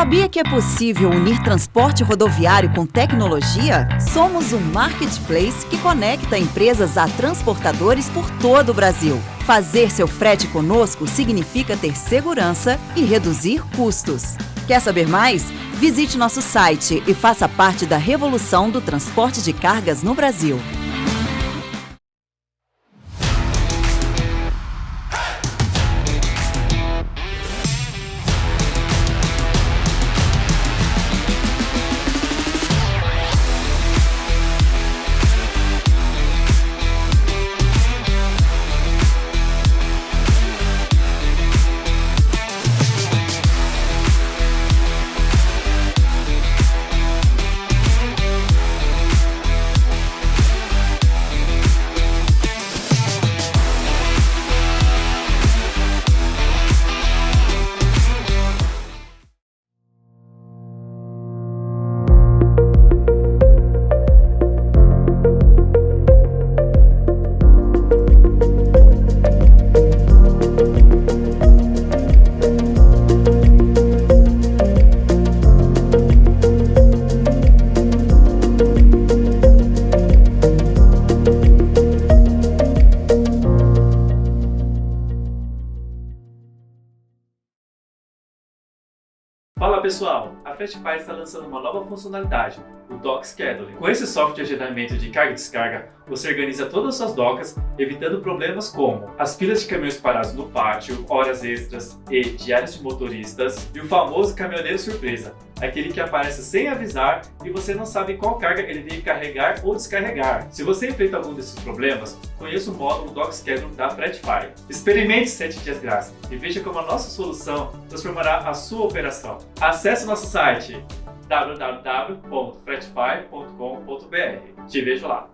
Sabia que é possível unir transporte rodoviário com tecnologia? Somos um marketplace que conecta empresas a transportadores por todo o Brasil. Fazer seu frete conosco significa ter segurança e reduzir custos. Quer saber mais? Visite nosso site e faça parte da revolução do transporte de cargas no Brasil. Fala pessoal, a Fretify está lançando uma nova funcionalidade, o Dock Scheduling. Com esse software de agendamento de carga e descarga, você organiza todas as suas docas, evitando problemas como as filas de caminhões parados no pátio, horas extras e diárias de motoristas, e o famoso caminhoneiro surpresa, aquele que aparece sem avisar e você não sabe qual carga ele veio carregar ou descarregar. Se você enfrenta algum desses problemas, conheça o módulo Dock Scheduling da Fretify. Experimente 7 dias grátis e veja como a nossa solução transformará a sua operação. Acesse nosso site www.fretify.com.br. Te vejo lá.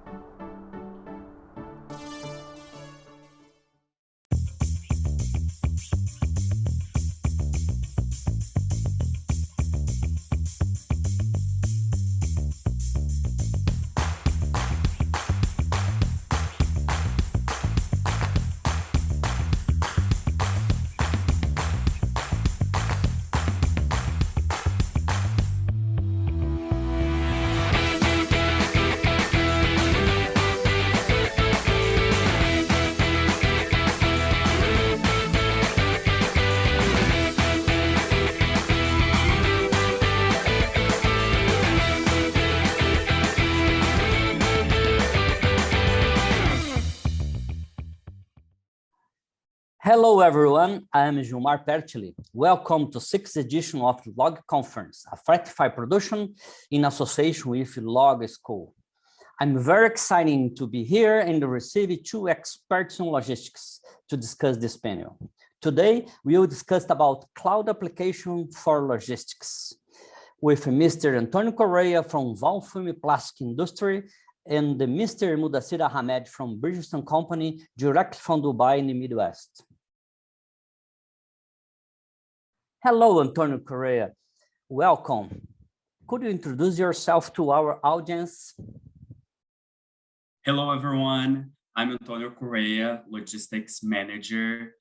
Hello everyone, I am Gilmar Pertili. Welcome to 6th edition of LogConference, a Fretify production in association with Log School. I'm very excited to be here and to receive two experts in logistics to discuss this panel. Today, we will discuss about cloud application for logistics with Mr. Antônio Correia from Valfilme Plastic Industry and Mr. Muddassir Ahmed from BRIDGESTONE Company, directly from Dubai in the Midwest. Hello, Antônio Correia. Welcome. Could you introduce yourself to our audience? Hello, everyone. I'm Antônio Correia, Logistics Manager.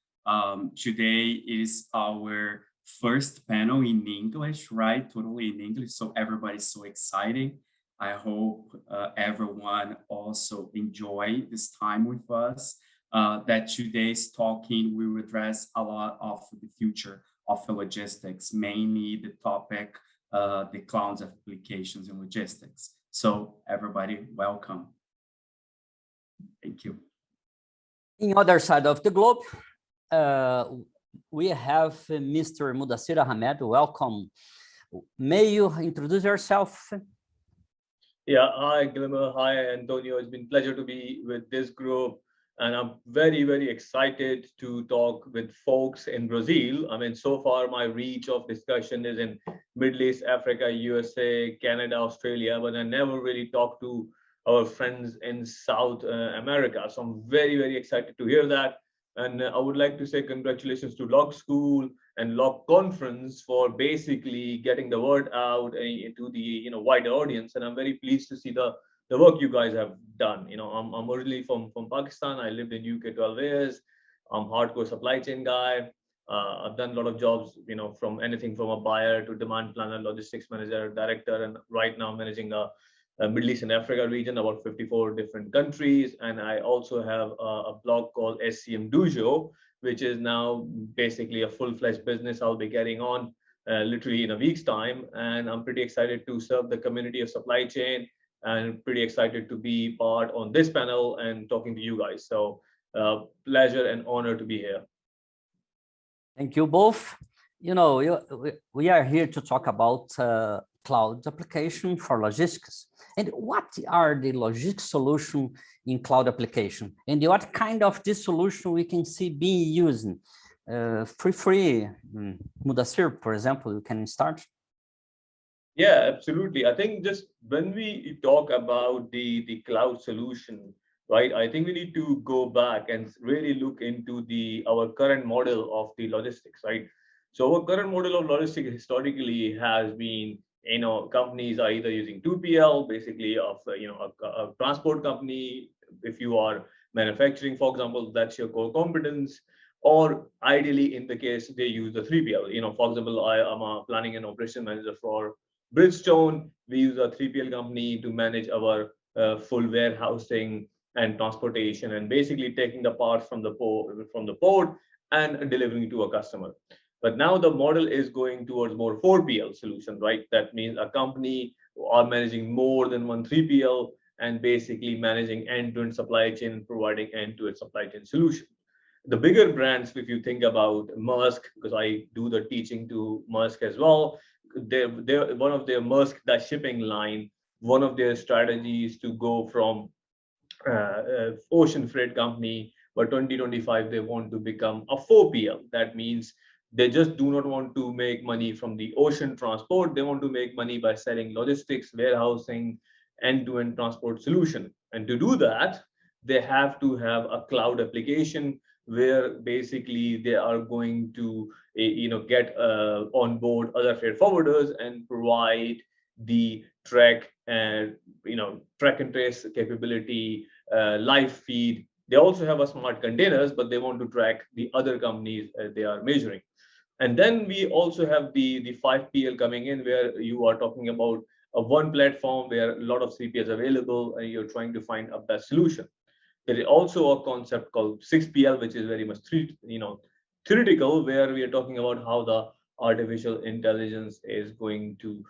Today is our first panel in English, right? Totally in English, so everybody's so excited. I hope everyone also enjoy this time with us. That today's talking will address a lot of the future of the logistics, mainly the topic, the cloud applications in logistics. So everybody, welcome. Thank you. In other side of the globe, we have Mr. Muddassir Ahmed. Welcome. May you introduce yourself? Yeah, hi, Glimmer. Hi, Antonio. It's been a pleasure to be with this group. And I'm very, very excited to talk with folks in Brazil. I mean, so far my reach of discussion is in Middle East, Africa, USA, Canada, Australia, but I never really talked to our friends in South America. So I'm very, very excited to hear that. And I would like to say congratulations to Log School and LogConference for basically getting the word out to the wider audience. And I'm very pleased to see the work you guys have done. I'm originally from Pakistan. I lived in UK 12 years. I'm hardcore supply chain guy. I've done a lot of jobs, from anything from a buyer to demand planner, logistics manager, director, and right now managing a Middle East and Africa region, about 54 different countries. And I also have a blog called SCM Dojo, which is now basically a full-fledged business I'll be carrying on literally in a week's time. And I'm pretty excited to serve the community of supply chain, and pretty excited to be part on this panel and talking to you guys. So pleasure and honor to be here. Thank you both. We are here to talk about cloud application for logistics. And what are the logistics solution in cloud application? And what kind of this solution we can see being used? Free. Muddassir, for example, you can start. Yeah, absolutely. I think just when we talk about the cloud solution, right, I think we need to go back and really look into our current model of the logistics, right? So our current model of logistics historically has been, companies are either using 2PL, basically of a transport company. If you are manufacturing, for example, that's your core competence. Or ideally, in the case they use the 3PL. For example, I am a planning and operation manager for Bridgestone. We use a 3PL company to manage our full warehousing and transportation, and basically taking the parts from the port and delivering to a customer. But now the model is going towards more 4PL solution, right? That means a company are managing more than one 3PL and basically managing end-to-end supply chain and providing end-to-end supply chain solution. The bigger brands, if you think about Maersk, because I do the teaching to Maersk as well, they're one of their Maersk, that shipping line, one of their strategies to go from ocean freight company, but 2025 they want to become a 4PL. That means they just do not want to make money from the ocean transport. They want to make money by selling logistics, warehousing, end-to-end transport solution. And to do that, they have to have a cloud application where basically they are going to get on board other freight forwarders and provide the track and trace capability, live feed. They also have a smart containers, but they want to track the other companies they are measuring. And then we also have the 5PL coming in, where you are talking about a one platform where a lot of CPs available, and you're trying to find a best solution. There is also a concept called 6PL, which is very much theoretical, where we are talking about how the artificial intelligence is going to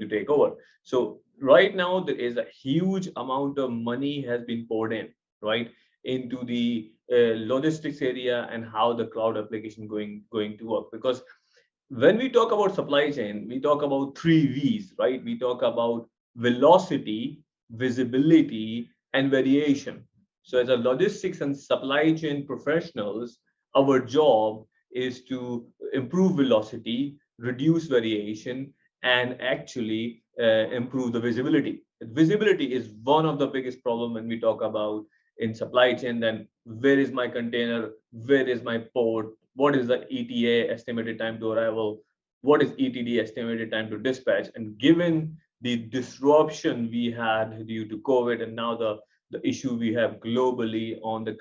take over. So right now there is a huge amount of money has been poured in, right, into the logistics area and how the cloud application going to work. Because when we talk about supply chain, we talk about 3 V's, right? We talk about velocity, visibility, and variation. So as a logistics and supply chain professionals, our job is to improve velocity, reduce variation, and actually improve the visibility. Visibility is one of the biggest problems when we talk about in supply chain. Then where is my container? Where is my port? What is the ETA, estimated time to arrival? What is ETD, estimated time to dispatch? And given the disruption we had due to COVID, and now the issue we have globally on the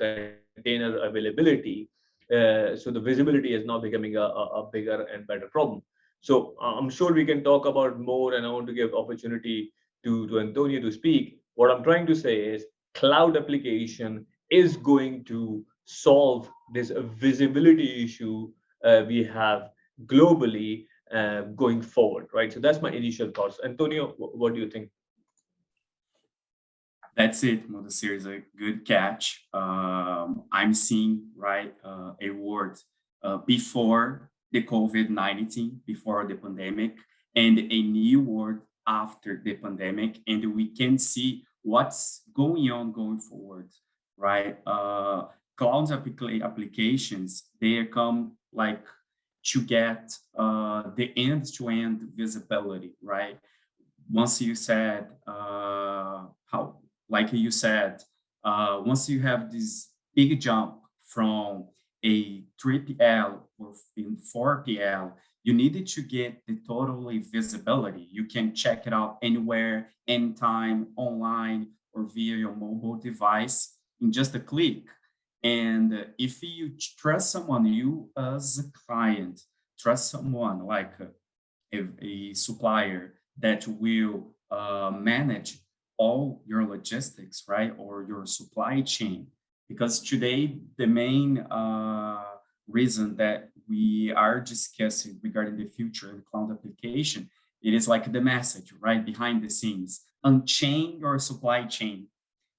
container availability, so the visibility is now becoming a bigger and better problem. So I'm sure we can talk about more, and I want to give opportunity to Antonio to speak. What I'm trying to say is cloud application is going to solve this visibility issue we have globally going forward, right? So that's my initial thoughts. Antonio, what do you think? That's it, Muddassir, is a good catch. I'm seeing, right, a word before the COVID-19, before the pandemic, and a new word after the pandemic, and we can see what's going on going forward, right? Cloud applications, they come like to get the end-to-end visibility, right? Once you said once you have this big jump from a 3PL or in 4PL, you needed to get the totally visibility. You can check it out anywhere, anytime, online, or via your mobile device in just a click. And if you trust someone, you as a client, trust someone like a supplier that will manage all your logistics, right? Or your supply chain. Because today, the main reason that we are discussing regarding the future of cloud application, it is like the message, right? Behind the scenes, unchain your supply chain,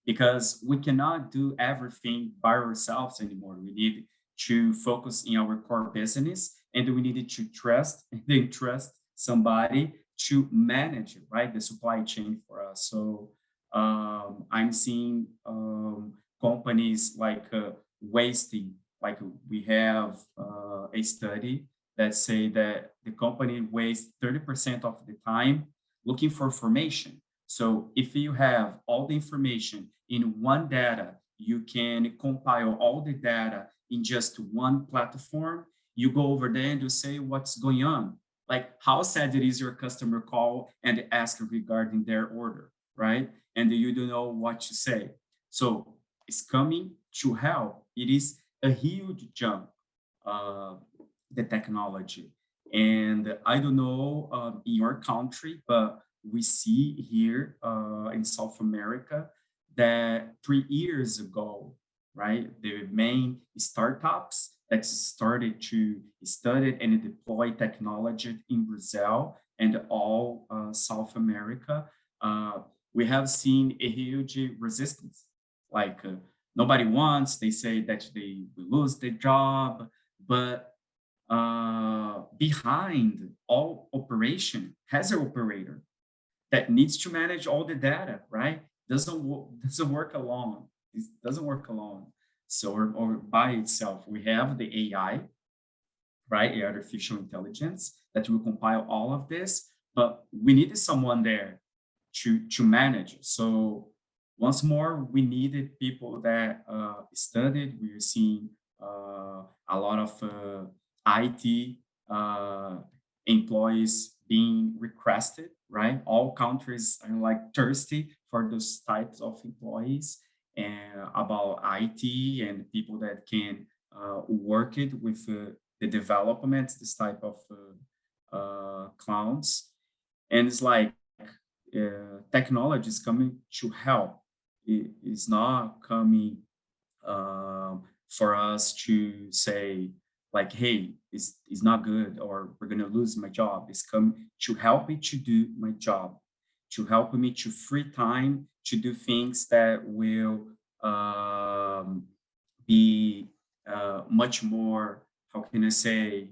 because we cannot do everything by ourselves anymore. We need to focus in our core business, and we needed to trust and then trust somebody to manage, right, the supply chain for us. So I'm seeing companies like wasting, like we have a study that say that the company wastes 30% of the time looking for information. So if you have all the information in one data, you can compile all the data in just one platform. You go over there and you say what's going on. Like how sad it is your customer call and ask regarding their order, right? And you don't know what to say. So it's coming to help. It is a huge jump, the technology. And I don't know in your country, but we see here in South America that 3 years ago, right, the main startups that started to study and deploy technology in Brazil and all South America, we have seen a huge resistance. Like nobody wants, they say that they will lose their job, but behind all operation has an operator that needs to manage all the data, right? Doesn't work alone. It doesn't work alone. So or by itself, we have the AI, right? The artificial intelligence that will compile all of this, but we needed someone there to manage. So once more, we needed people that studied. We are seeing a lot of IT employees being requested, right? All countries are like thirsty for those types of employees and about IT and people that can work it with the development, this type of clouds. And it's like technology is coming to help. It is not coming for us to say like, hey, it's not good or we're going to lose my job. It's come to help me to do my job, to help me to free time to do things that will be much more, how can I say,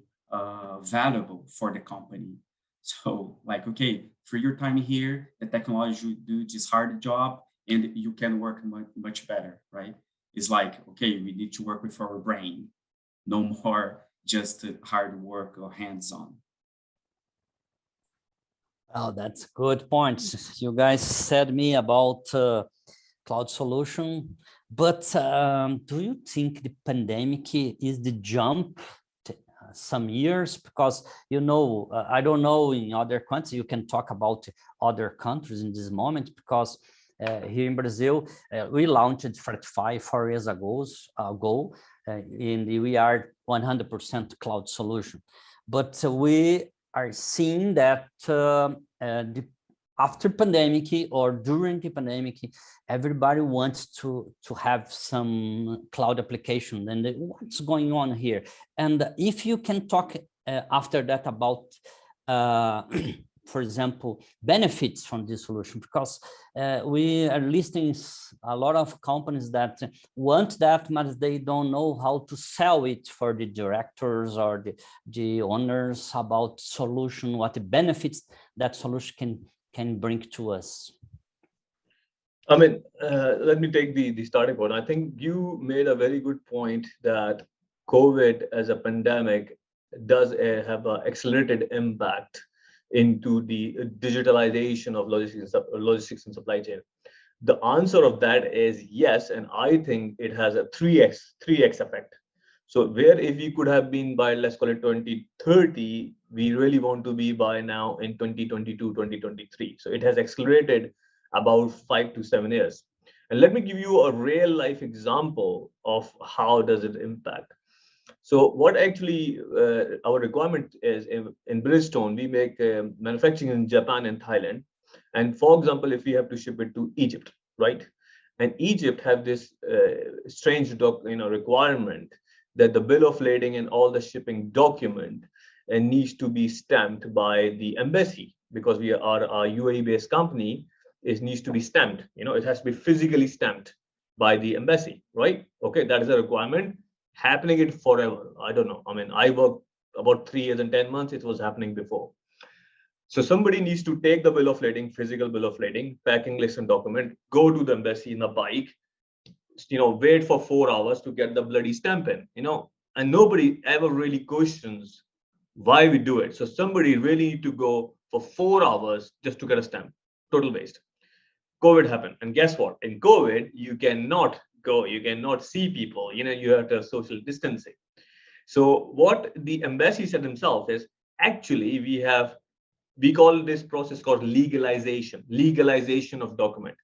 valuable for the company. So like, okay, free your time here, the technology will do this hard job and you can work much better, right? It's like, okay, we need to work with our brain, no more just hard work or hands-on. Oh, that's good points. You guys said me about cloud solution, but do you think the pandemic is the jump some years? Because, you know, I don't know in other countries, you can talk about other countries in this moment, because here in Brazil, we launched Fretify 4 years ago, and we are 100% cloud solution. But we are seeing that after pandemic or during the pandemic, everybody wants to have some cloud application. And what's going on here? And if you can talk after that about for example, benefits from this solution, because we are listing a lot of companies that want that, but they don't know how to sell it for the directors or the owners about solution, what the benefits that solution can bring to us. I mean, let me take the starting point. I think you made a very good point that COVID as a pandemic does have an accelerated impact into the digitalization of logistics and supply chain. The answer of that is yes, and I think it has a 3x effect. So where if we could have been by, let's call it 2030, we really want to be by now in 2022, 2023. So it has accelerated about 5 to 7 years. And let me give you a real life example of how does it impact. So what actually our requirement is in Bridgestone, we make manufacturing in Japan and Thailand. And for example, if we have to ship it to Egypt, right? And Egypt have this strange requirement that the bill of lading and all the shipping document needs to be stamped by the embassy, because we are a UAE based company. It needs to be stamped, it has to be physically stamped by the embassy, right? Okay, that is a requirement happening it forever. I don't know. I mean, I worked about 3 years and 10 months. It was happening before. So somebody needs to take the bill of lading, physical bill of lading, packing list and document, go to the embassy in a bike, wait for 4 hours to get the bloody stamp in, and nobody ever really questions why we do it. So somebody really need to go for 4 hours just to get a stamp. Total waste. COVID happened. And guess what? In COVID, you cannot go, you cannot see people, you have to have social distancing. So what the embassy said themselves is, actually, we call this process called legalization of document.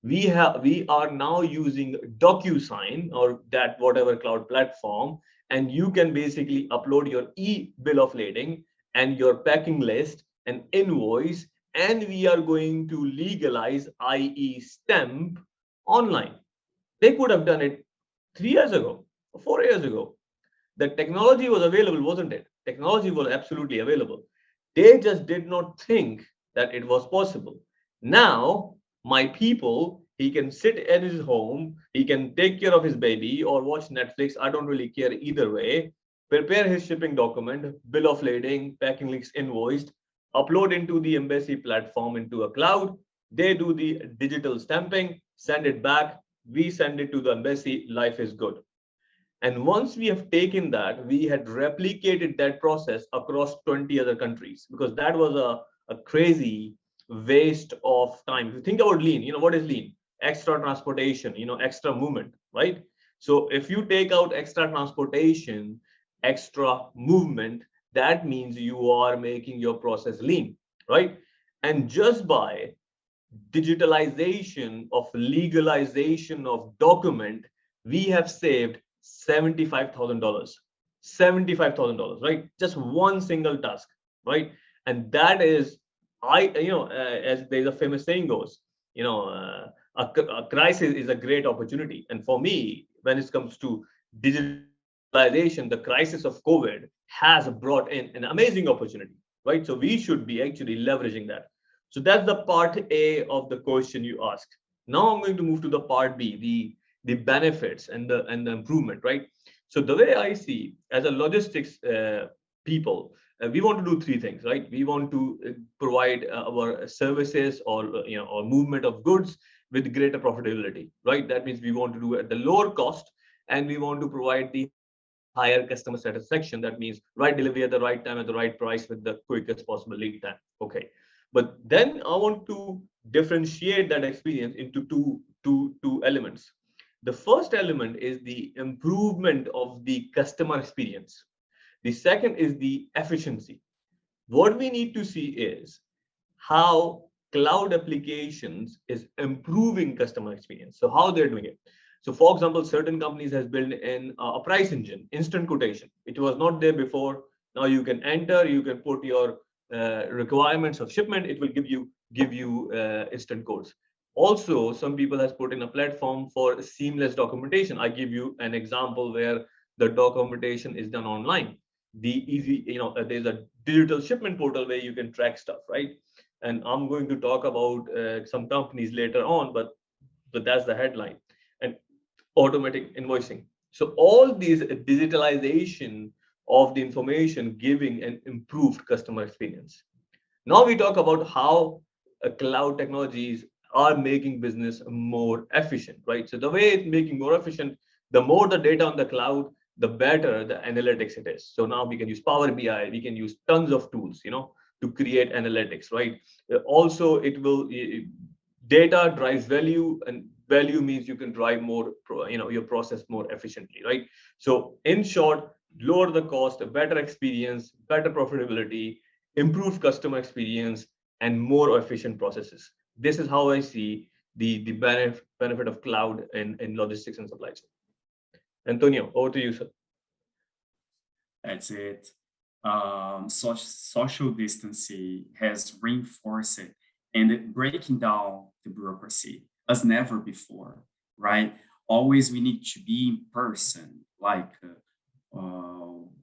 We are now using DocuSign or that whatever cloud platform, and you can basically upload your bill of lading and your packing list and invoice, and we are going to legalize, i.e. stamp online. They could have done it 3 years ago or 4 years ago. The technology was available, wasn't it? Technology was absolutely available. They just did not think that it was possible. Now, my people, he can sit in his home, he can take care of his baby or watch Netflix. I don't really care either way. Prepare his shipping document, bill of lading, packing links invoiced, upload into the embassy platform into a cloud. They do the digital stamping, send it back. We send it to the embassy. Life is good. And once we have taken that, we had replicated that process across 20 other countries, because that was a crazy waste of time. If you think about lean, what is lean? Extra transportation, extra movement, right? So if you take out extra transportation, extra movement, that means you are making your process lean, right? And just by digitalization of legalization of document, we have saved $75,000. $75,000, right? Just one single task, right? And that is, as there's a famous saying goes, a crisis is a great opportunity. And for me, when it comes to digitalization, the crisis of COVID has brought in an amazing opportunity, right? So we should be actually leveraging that. So that's the part A of the question you asked. Now I'm going to move to the part B, the benefits and the improvement, right? So the way I see as a logistics people, we want to do three things, right? We want to provide our services or movement of goods with greater profitability, right? That means we want to do it at the lower cost, and we want to provide the higher customer satisfaction. That means right delivery at the right time at the right price with the quickest possible lead time. Okay, but then I want to differentiate that experience into two elements. The first element is the improvement of the customer experience. The second is the efficiency. What we need to see is how cloud applications is improving customer experience. So how they're doing it. So for example, certain companies has built in a price engine, instant quotation. It was not there before. Now you can enter, you can put your requirements of shipment. It will give you instant quotes. Also, some people has put in a platform for seamless documentation. I give you an example where the documentation is done online. The easy, there's a digital shipment portal where you can track stuff, right? And I'm going to talk about some companies later on, but that's the headline. And automatic invoicing. So all these digitalization of the information giving an improved customer experience. Now we talk about how cloud technologies are making business more efficient, right? So the way it's making more efficient, the more the data on the cloud, the better the analytics it is. So now we can use Power BI, we can use tons of tools, to create analytics, right? Also, it will data drives value, and value means you can drive more, your process more efficiently, right? So in short, lower the cost, a better experience, better profitability, improved customer experience, and more efficient processes. This is how I see the benefit of cloud in logistics and supply chain. Antonio, over to you, sir. That's it. Social distancing has reinforced it and breaking down the bureaucracy as never before, right? Always we need to be in person, like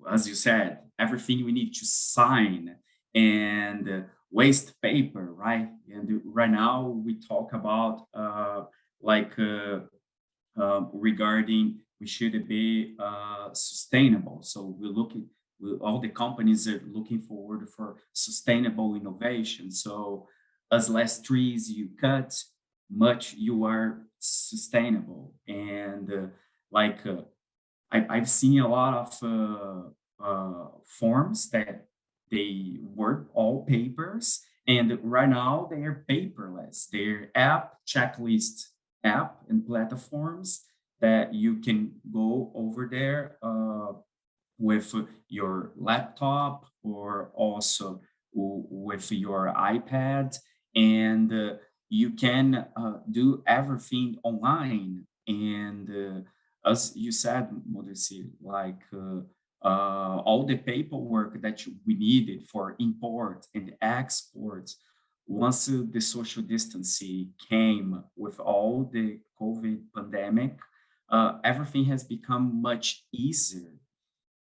as you said, everything we need to sign and waste paper, right? And right now we talk about regarding we should be sustainable. So we're looking, all the companies are looking forward for sustainable innovation. So as less trees you cut, much you are sustainable. And I've seen a lot of forms that they were all papers, and right now they are paperless. They're checklist app and platforms that you can go over there with your laptop or also with your iPad, and you can do everything online. And as you said, Muddassir, all the paperwork that we needed for import and export, once the social distancing came with all the COVID pandemic, everything has become much easier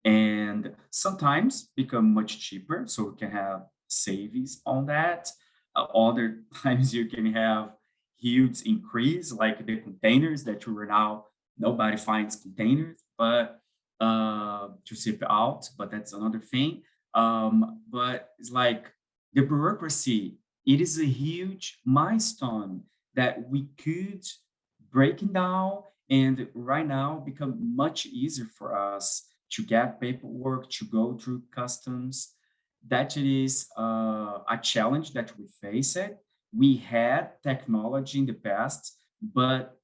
and sometimes become much cheaper. So we can have savings on that. Other times you can have huge increase, like the containers that you were now, nobody finds containers, but to ship out, but that's another thing. But it's like the bureaucracy, it is a huge milestone that we could break it down and right now become much easier for us to get paperwork, to go through customs. That it is a challenge that we face it. We had technology in the past, but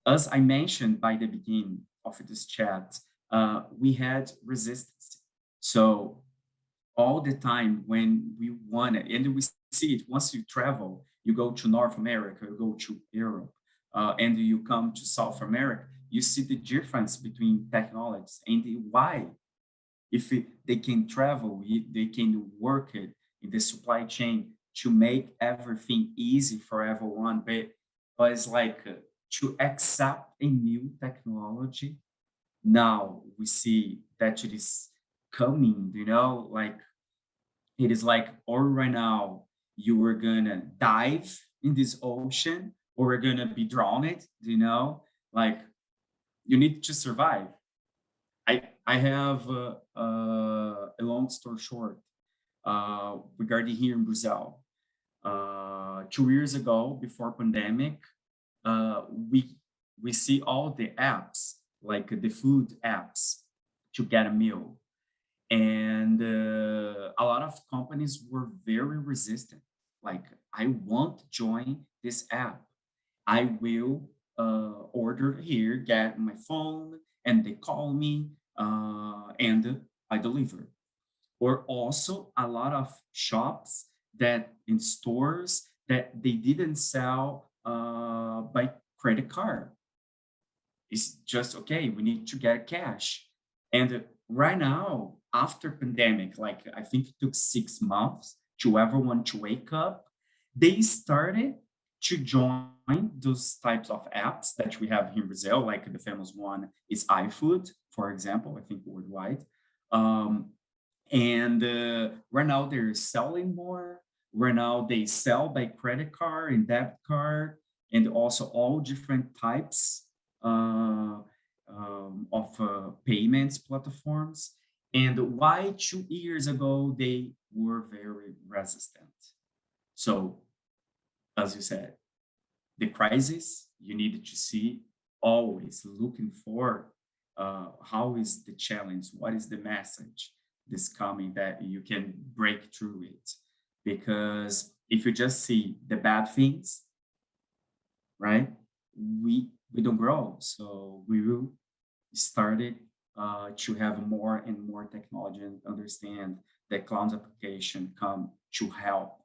as I mentioned by the beginning of this chat, we had resistance. So all the time when we wanted, and we see it once you travel, you go to North America, you go to Europe, and you come to South America, you see the difference between technologies and why. If they can travel, they can work it in the supply chain to make everything easy for everyone. But it's like to accept a new technology. Now we see that it is coming, like it is like, or right now you are gonna dive in this ocean or we're gonna be drowned, like you need to survive. I have a long story short regarding here in Brazil. 2 years ago, before pandemic, we see all the apps, like the food apps, to get a meal, and a lot of companies were very resistant. Like, I won't join this app. I will order here, get my phone, and they call me, and I deliver. Or also a lot of shops that in stores that they didn't sell by credit card. It's just okay. We need to get cash. And right now, after pandemic, like I think it took 6 months to everyone to wake up, they started to join those types of apps that we have here in Brazil, like the famous one is iFood, for example, I think worldwide. And right now they're selling more. Right now they sell by credit card and debit card, and also all different types of payments platforms. And why 2 years ago they were very resistant? So, as you said, the crisis, you needed to see, always looking for how is the challenge, what is the message this coming that you can break through it. Because if you just see the bad things, right, we don't grow. So we will started to have more and more technology and understand that cloud application come to help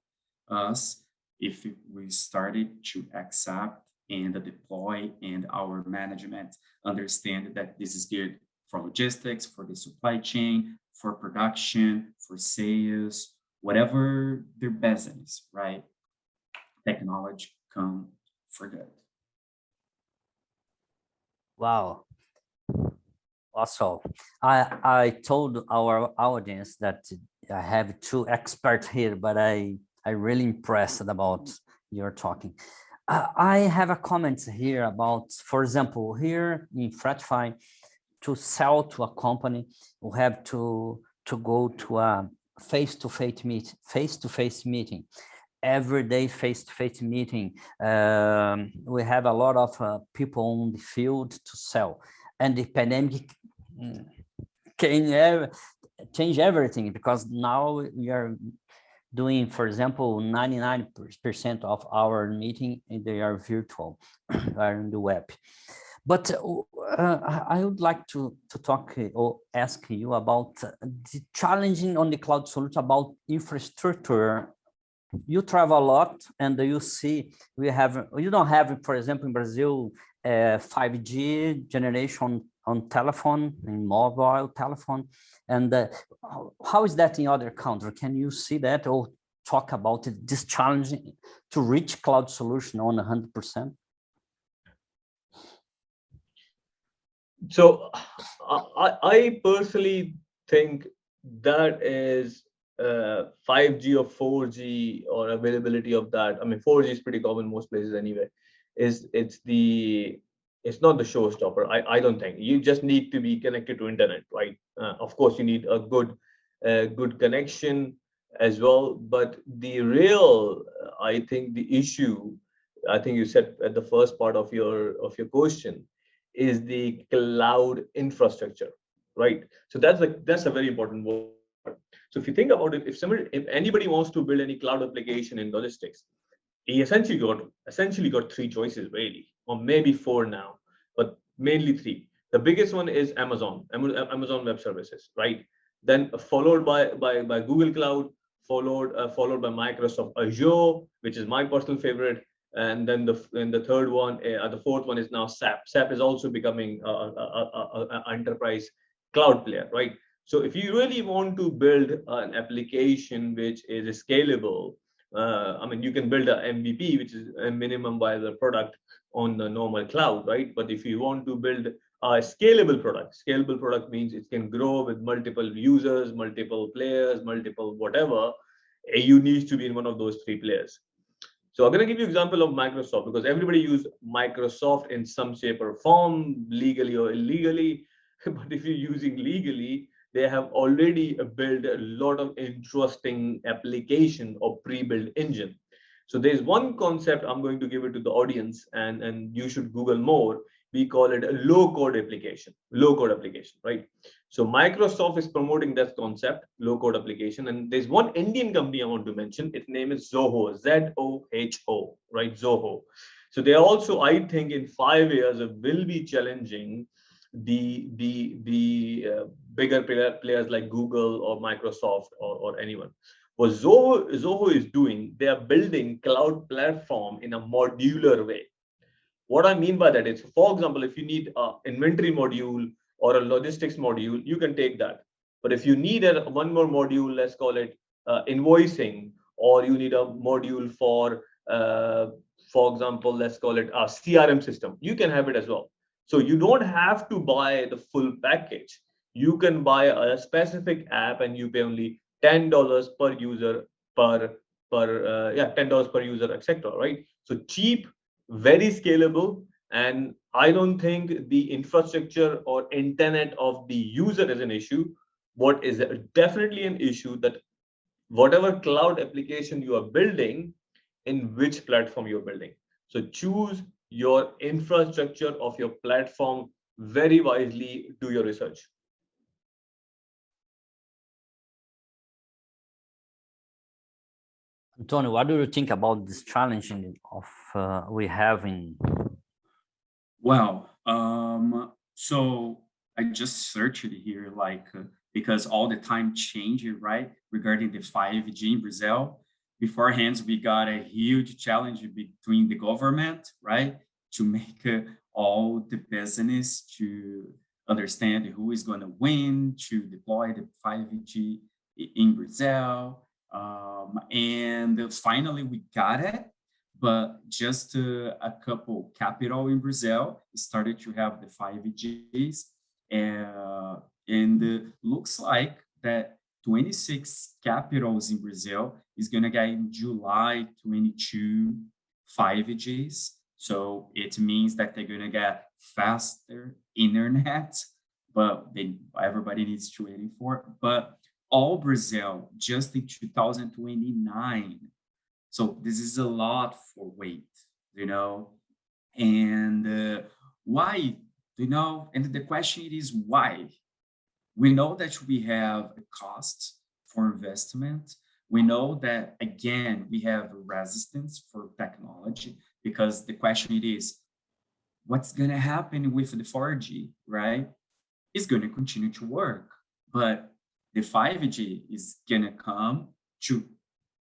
us if we started to accept and deploy, and our management understand that this is good for logistics, for the supply chain, for production, for sales, whatever their business, right? Technology come for good. Wow. Also, I told our audience that I have two experts here, but I really impressed about your talking. I have a comment here about, for example, here in Fretify, to sell to a company, we have to go to a face-to-face meeting. Everyday face-to-face meeting. We have a lot of people on the field to sell, and the pandemic can change everything, because now we are doing, for example, 99% of our meeting, they are virtual, are on the web. But I would like to talk or ask you about the challenging on the cloud solution about infrastructure. You travel a lot, and you see you don't have, for example, in Brazil, 5G generation on telephone, in mobile telephone. And how is that in other countries? Can you see that or talk about it, this challenge to reach cloud solution on 100%? So I personally think that is 5G or 4G or availability of that. I mean, 4G is pretty common most places anyway. It's not the showstopper. I don't think. You just need to be connected to internet, right? Of course, you need a good connection as well. But the real, I think, the issue, I think you said at the first part of your question, is the cloud infrastructure, right? So that's a very important word. So if you think about it, if anybody wants to build any cloud application in logistics, he essentially got three choices really, or maybe four now, but mainly three. The biggest one is Amazon Web Services, right? Then followed by Google Cloud, followed by Microsoft Azure, which is my personal favorite. And then the third one, the fourth one is now SAP. SAP is also becoming an enterprise cloud player, right? So if you really want to build an application which is scalable, I mean, you can build a MVP, which is a minimum viable product on the normal cloud, right? But if you want to build a scalable product means it can grow with multiple users, multiple players, multiple whatever. You need to be in one of those three players. So I'm going to give you an example of Microsoft, because everybody uses Microsoft in some shape or form, legally or illegally. But if you're using legally, they have already built a lot of interesting application or pre-built engine. So there's one concept I'm going to give it to the audience, and you should Google more. We call it a low-code application, right? So Microsoft is promoting that concept, low-code application. And there's one Indian company I want to mention. Its name is Zoho, Z-O-H-O, right? Zoho. So they also, I think, in 5 years will be challenging the bigger players like Google or Microsoft or anyone. What Zoho is doing, they are building cloud platform in a modular way. What I mean by that is, for example, if you need an inventory module or a logistics module, you can take that. But if you need one more module, let's call it invoicing, or you need a module for example, let's call it a CRM system, you can have it as well. So you don't have to buy the full package. You can buy a specific app and you pay only $10 per user $10 per user, etc. Right? So cheap, very scalable, and I don't think the infrastructure or internet of the user is an issue. What is definitely an issue, that whatever cloud application you are building, in which platform you're building. So choose your infrastructure of your platform very wisely. Do your research. Antônio, what do you think about this challenge we have in? Well, so I just searched here, because all the time changing, right? Regarding the 5G in Brazil. Beforehand, we got a huge challenge between the government, right? to make all the business to understand who is going to win, to deploy the 5G in Brazil. And finally, we got it. But just a couple capital in Brazil started to have the 5Gs. And looks like that 26 capitals in Brazil is going to get in July 22 5Gs. So it means that they're going to get faster internet, but everybody needs to wait for it. But all Brazil just in 2029. So this is a lot for wait, and why, and the question is why? We know that we have a cost for investment. We know that, again, we have resistance for technology, because the question is, what's going to happen with the 4G, right? It's going to continue to work, but the 5G is going to come to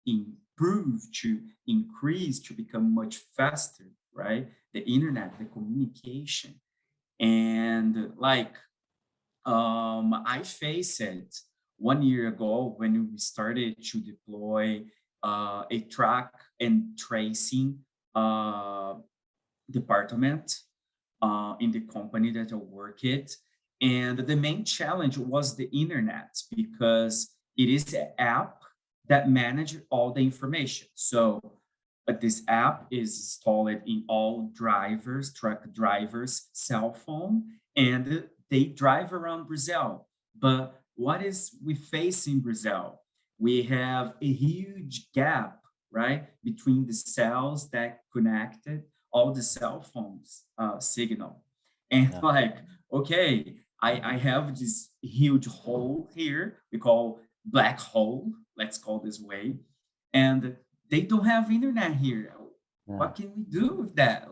improve, to increase, to become much faster, right? The internet, the communication. And I faced it 1 year ago when we started to deploy a track and tracing department in the company that I work at. And the main challenge was the internet, because it is an app that manages all the information. So this app is installed in all truck drivers' cell phone, and they drive around Brazil. But what is we face in Brazil? We have a huge gap, right, between the cells that connected all the cell phones signal. And okay, I have this huge hole here, we call black hole, let's call this way, and they don't have internet here. Yeah. What can we do with that?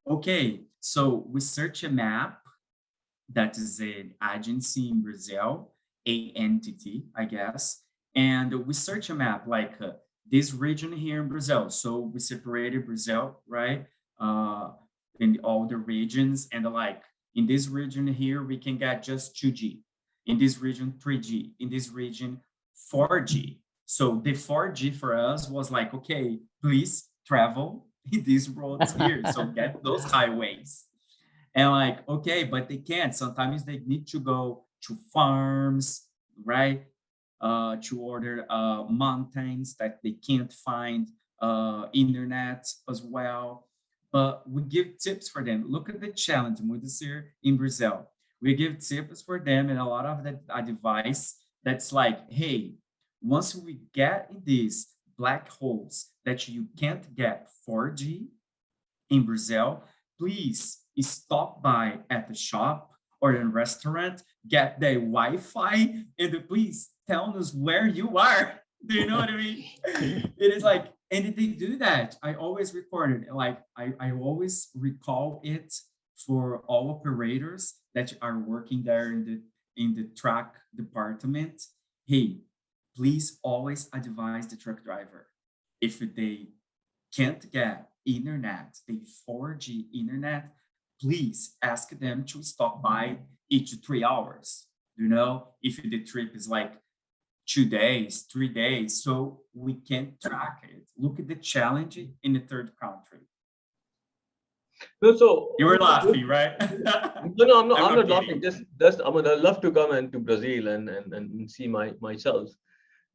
Okay, so we search a map that is an agency in Brazil, a entity, I guess, and we search a map this region here in Brazil. So we separated Brazil, right, in all the regions, and in this region here, we can get just 2G. In this region, 3G. In this region, 4G. So the 4G for us was okay, please travel in these roads here. So get those highways. And okay, but they can't. Sometimes they need to go to farms, right? To order mountains that they can't find internet as well. But we give tips for them. Look at the challenge, Muddassir, in Brazil. We give tips for them, and a lot of that advice that's hey, once we get in these black holes that you can't get 4G in Brazil, please stop by at the shop or a restaurant, get the Wi-Fi, and please tell us where you are. Do you know what I mean? It is and they do that. I always report it. I always recall it for all operators that are working there in the truck department. Hey, please always advise the truck driver, if they can't get internet, the 4G internet, please ask them to stop by each 3 hours. If the trip is 2 days, 3 days, so we can track it. Look at the challenge in the third country. No, so you were laughing, right? No, I'm not laughing. Just I'd love to come into Brazil and see myself.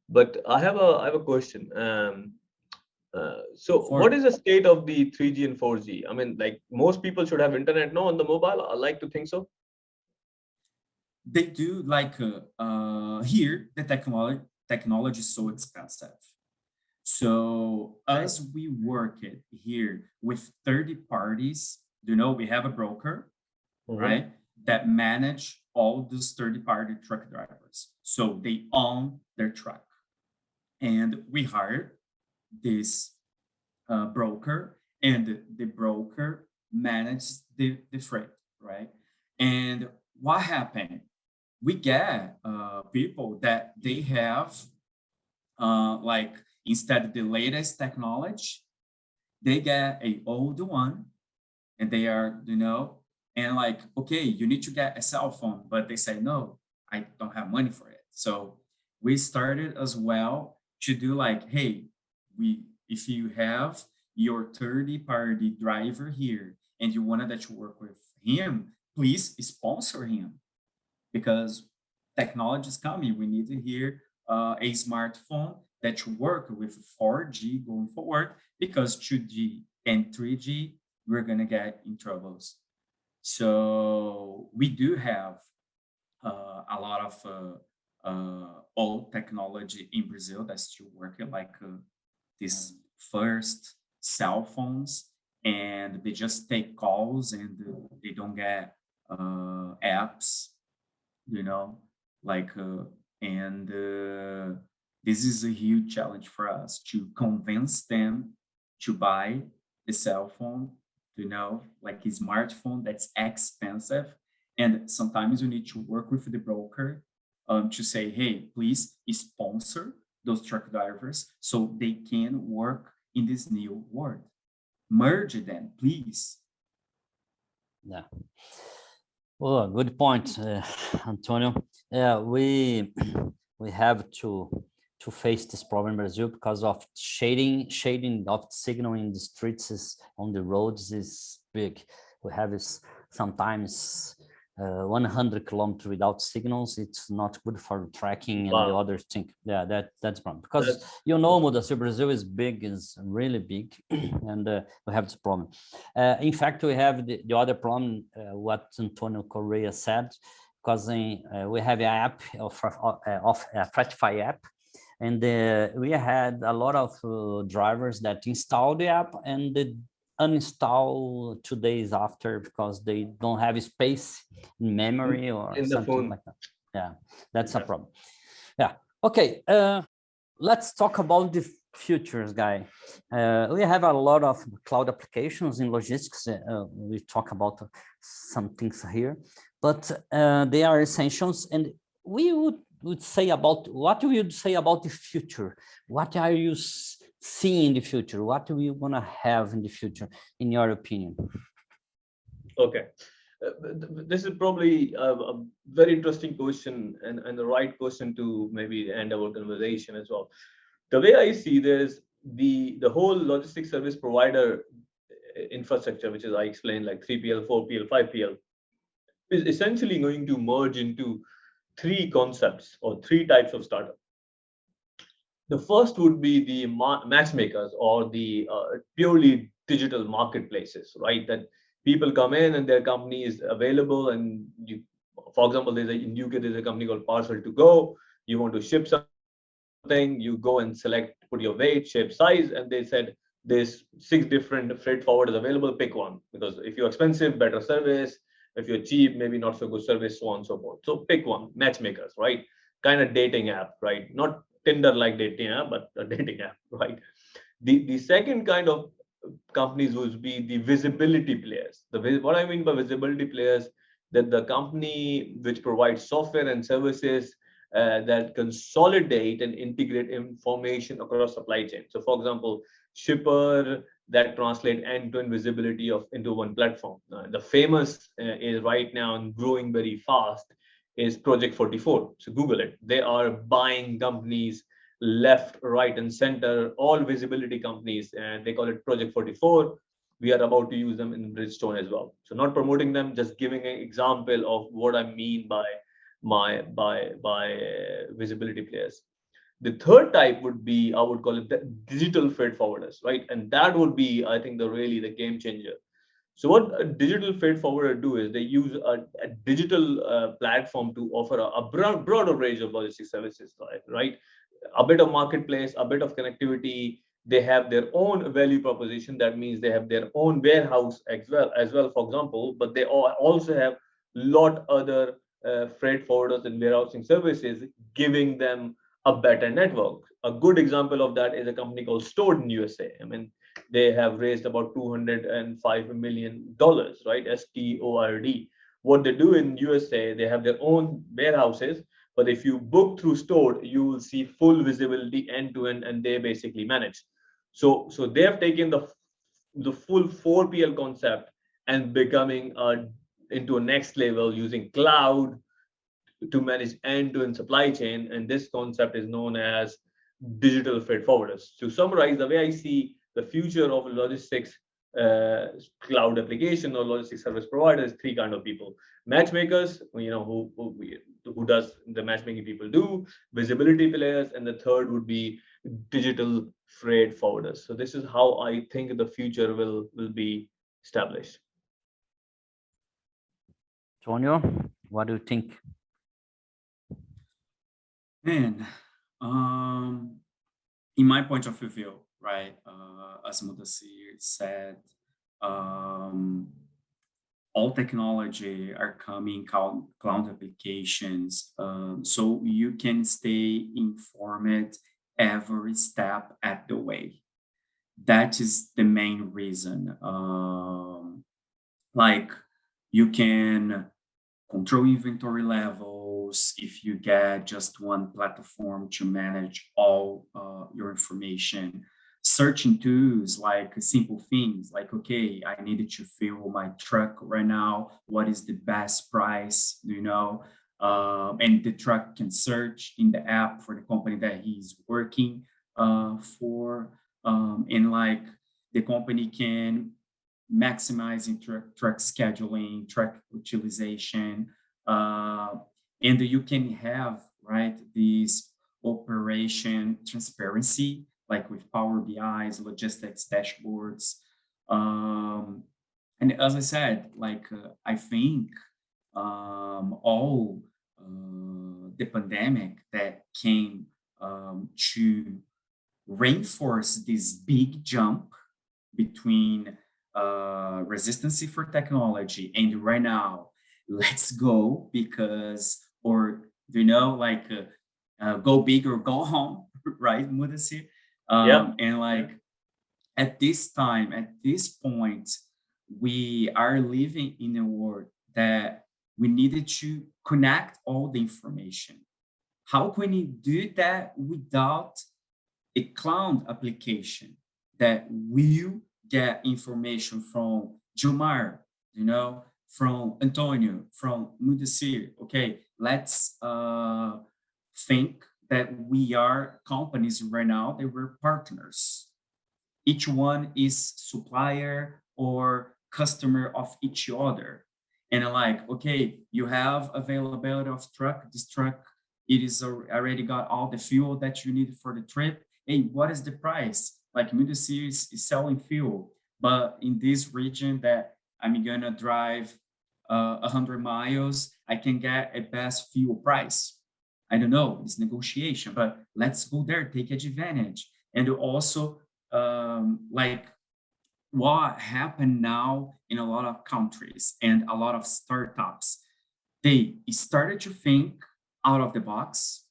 But I have a question. So what is the state of the 3G and 4G? I mean, most people should have internet now on the mobile. I like to think so. They do. Here, the technology is so expensive. So as we work it here with 30 parties, we have a broker, right, that manage all those 30-party truck drivers. So they own their truck. And we hired this broker, and the broker manages the freight, right? And what happened? We get people that they have, instead of the latest technology, they get an old one, and they are, and like, okay, you need to get a cell phone, but they say, no, I don't have money for it. So we started as well to do like, hey, if you have your third-party driver here and you wanted to work with him, please sponsor him, because technology is coming. We need to hear a smartphone that work with 4G going forward, because 2G and 3G, we're gonna get in troubles. So we do have a lot of old technology in Brazil that's still working, like these first cell phones, and they just take calls and they don't get apps, like and this is a huge challenge for us to convince them to buy the cell phone, like a smartphone that's expensive. And sometimes you need to work with the broker to say, hey, please sponsor those truck drivers so they can work in this new world. Merge them, please. Yeah. Well, good point, Antonio. Yeah, we have to face this problem in Brazil because of shading of signal in the streets on the roads is big. We have sometimes 100 kilometers without signals. It's not good for tracking and the other thing. Yeah, that's problem, because Muddassir, Brazil is big, is really big, and we have this problem. In fact, we have the other problem, what Antônio Correia said, because we have an app of a Fretify app, and we had a lot of drivers that installed the app and they uninstall 2 days after because they don't have space in memory or in something like that. Yeah, that's a problem. Yeah. Okay. Let's talk about the futures, guy. We have a lot of cloud applications in logistics. We talk about some things here, but they are essentials. And we would say about what we would say about the future. What are you seeing in the future? What are we gonna have in the future, in your opinion? Okay. This is probably a very interesting question and the right question to maybe end our conversation as well. The way I see this, the whole logistics service provider infrastructure, which is I explained like 3PL, 4PL, 5PL, is essentially going to merge into three concepts or three types of startup. The first would be the matchmakers or the purely digital marketplaces, right? That people come in and their company is available, and you, for example, in UK there's a company called Parcel to Go. You want to ship something, you go and select, put your weight, shape, size, and they said there's 6 different freight forwarders available. Pick one, because if you're expensive, better service. If you're cheap, maybe not so good service, so on and so forth. So pick one, matchmakers, right? Kind of dating app, right? Not Tinder like dating app, but a dating app, right? The second kind of companies would be the visibility players. What I mean by visibility players, that the company which provides software and services that consolidate and integrate information across supply chain. So for example, shipper that translate end-to-end visibility into one platform. The famous is right now and growing very fast is Project 44. So Google it. They are buying companies left, right, and center, all visibility companies, and they call it Project 44. We are about to use them in Bridgestone as well. So not promoting them, just giving an example of what I mean by visibility players. The third type would be, I would call it the digital freight forwarders, right? And that would be, I think, the game changer. So what a digital freight forwarder do is they use a digital platform to offer a broader range of logistics services, right? A bit of marketplace, a bit of connectivity. They have their own value proposition. That means they have their own warehouse as well, for example, but they also have lot other freight forwarders and warehousing services, giving them a better network. A good example of that is a company called Stored in USA. I mean, they have raised about $205 million, right? STORD. What they do in USA, they have their own warehouses, but if you book through Stored, you will see full visibility end to end, and they basically manage. So they have taken the full 4PL concept and becoming into a next level using cloud to manage end-to-end supply chain. And this concept is known as digital freight forwarders. To summarize, the way I see the future of logistics cloud application or logistics service provider is three kind of people: matchmakers, who does the matchmaking people do, visibility players, and the third would be digital freight forwarders. So this is how I think the future will be established. Antonio, what do you think? Man, in my point of view, right, as Muddassir said, all technology are coming cloud applications, so you can stay informed every step at the way. That is the main reason. Like you can control inventory levels if you get just one platform to manage all your information. Searching tools like simple things like, okay, I needed to fill my truck right now. What is the best price? And the truck can search in the app for the company that he's working for. And like the company can maximizing truck scheduling, truck utilization, and you can have, right, this operation transparency, like with Power BI's, logistics dashboards. And as I said, like, I think all the pandemic that came to reinforce this big jump between resistance for technology and right now, let's go because, or, like, go big or go home, right, Muddassir? And like at this time, at this point, we are living in a world that we needed to connect all the information. How can we do that without a cloud application that will get information from Jomar, from Antonio, from Muddassir? Okay, let's think that we are companies right now that we're partners. Each one is supplier or customer of each other. And like, okay, you have availability of truck. This truck, it is already got all the fuel that you need for the trip. Hey, what is the price? Like Muddassir is selling fuel, but in this region that I'm gonna drive 100 miles, I can get a best fuel price. I don't know, it's negotiation, but let's go there, take advantage. And also, like what happened now in a lot of countries and a lot of startups, they started to think out of the box.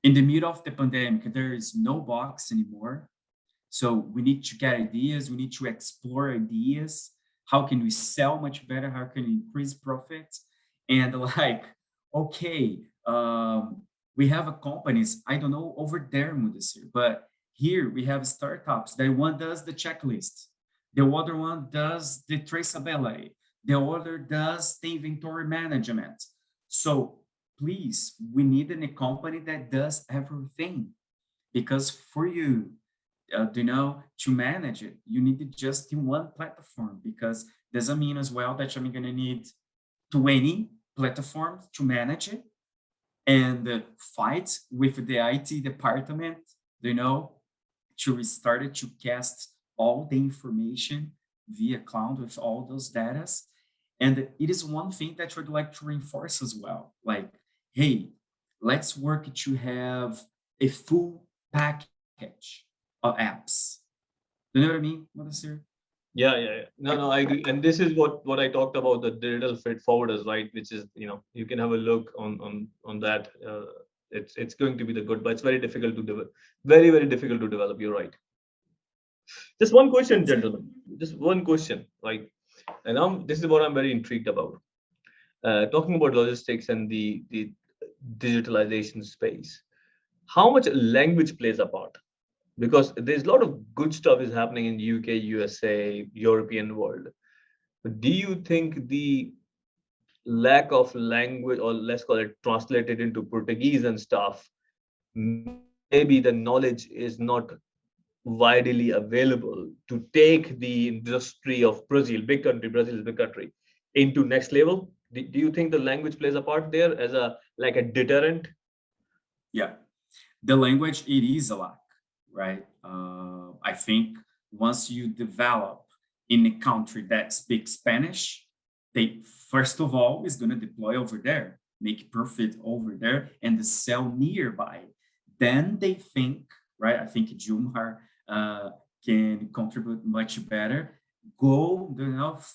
In the middle of the pandemic, there is no box anymore. So we need to get ideas, we need to explore ideas. How can we sell much better? How can we increase profits? And like, okay, we have a companies, I don't know over there, Muddassir, but here we have startups that one does the checklist, the other one does the traceability, the other does the inventory management. So please, we need a company that does everything, because for you, to manage it, you need it just in one platform, because doesn't mean as well that I'm going to need 20 platforms to manage it and fight with the IT department, to start it to cast all the information via cloud with all those data. And it is one thing that I'd like to reinforce as well. Like, hey, let's work to have a full package of apps. You know what I mean, Muddassir? Yeah. No, I agree. And this is what I talked about, the digital freight forwarders, right? Which is, you can have a look on that. It's going to be the good, but it's very difficult to develop. Very, very difficult to develop. You're right. Just one question, gentlemen. Just one question, right? And this is what I'm very intrigued about. Talking about logistics and the digitalization space, how much language plays a part? Because there's a lot of good stuff is happening in UK, USA, European world. do you think the lack of language, or let's call it translated into Portuguese and stuff, maybe the knowledge is not widely available to take the industry of Brazil, big country, Brazil is a big country, into next level? Do you think the language plays a part there as a like a deterrent? Yeah, the language, it is a lack, right? I think once you develop in a country that speaks Spanish, they first of all is going to deploy over there, make profit over there, and sell nearby. Then they think, right? I think Jumhar can contribute much better. Go,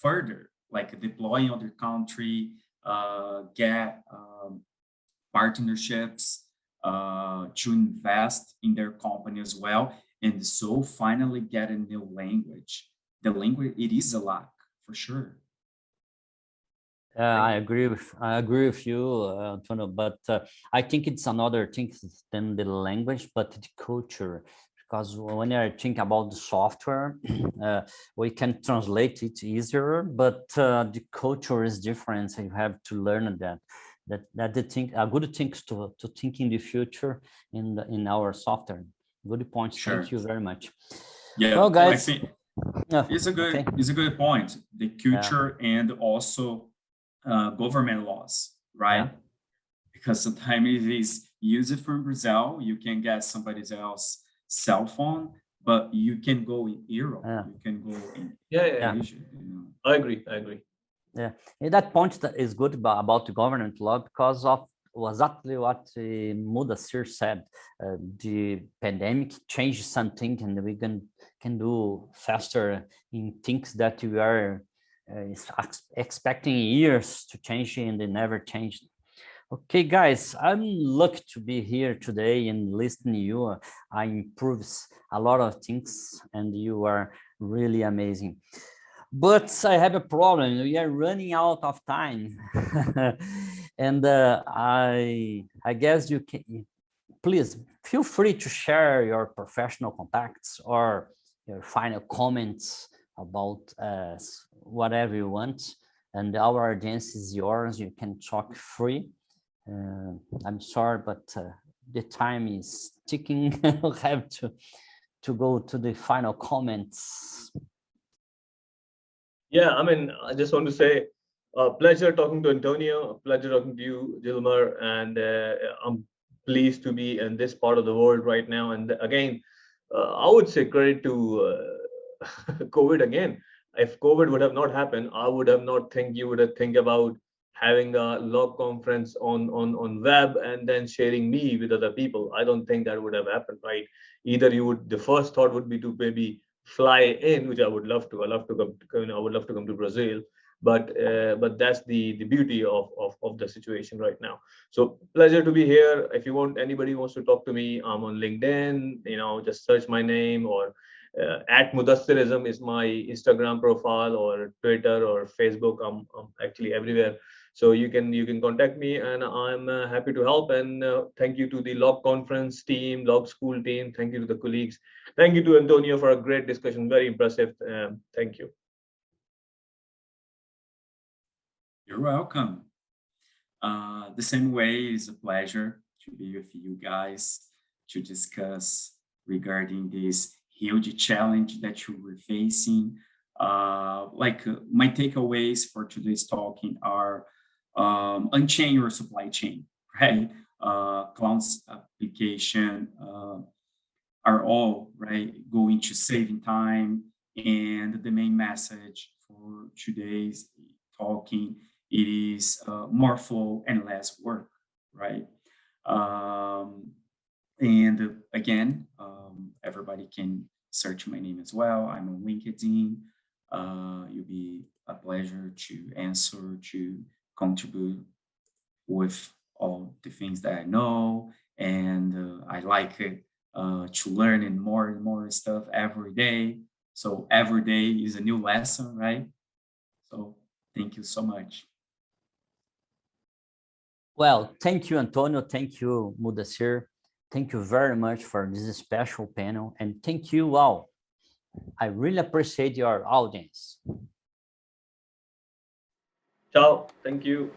further, like deploy in other country, get partnerships to invest in their company as well, and so finally get a new language. The language, it is a lack for sure. I agree with you, Antonio, but I think it's another thing than the language, but the culture. Because when I think about the software, we can translate it easier, but the culture is different. So you have to learn that. That the thing, a good thing to think in the future in our software. Good point. Sure. Thank you very much. Yeah, well, guys, I think it's a good point. The culture and also government laws, right? Yeah. Because sometimes it is used from Brazil, you can get somebody else's cell phone, but you can go in Europe, you can go in Asia. I agree. Yeah, and that point that is good about the government law because of exactly what Muddassir said. The pandemic changed something, and we can do faster in things that we are expecting years to change, and they never changed. Okay, guys, I'm lucky to be here today and listening to you. I improves a lot of things, and you are really amazing. But I have a problem. We are running out of time, and I guess you can. Please feel free to share your professional contacts or your final comments about whatever you want. And our audience is yours. You can talk free. I'm sorry, but the time is ticking. We'll have to go to the final comments. Yeah, I mean, I just want to say, pleasure talking to Antonio, pleasure talking to you, Dilmar, and I'm pleased to be in this part of the world right now. And again, I would say credit to COVID again. If COVID would have not happened, I would have not think you would have think about having a log conference on web and then sharing me with other people. I don't think that would have happened, right? Either you would, the first thought would be to maybe fly in, which I would love to. I love to come. I would love to come to Brazil, but that's the beauty of the situation right now. So pleasure to be here. If you want, anybody wants to talk to me, I'm on LinkedIn. Just search my name, or at Muddassirism is my Instagram profile, or Twitter or Facebook. I'm actually everywhere. So you can contact me, and I'm happy to help. And thank you to the LogConference team, Log School team. Thank you to the colleagues. Thank you to Antonio for a great discussion. Very impressive. Thank you. You're welcome. The same way, it's a pleasure to be with you guys to discuss regarding this huge challenge that you were facing. My takeaways for today's talking are unchain your supply chain, right? Cloud's application are all right going to saving time, and the main message for today's talking, it is more flow and less work, right? And again, everybody can search my name as well. I'm on LinkedIn. It'll be a pleasure to answer, to contribute with all the things that I know. And I like to learn and more stuff every day. So every day is a new lesson, right? So thank you so much. Well, thank you, Antonio. Thank you, Muddassir. Thank you very much for this special panel. And thank you all. I really appreciate your audience. Ciao. Thank you.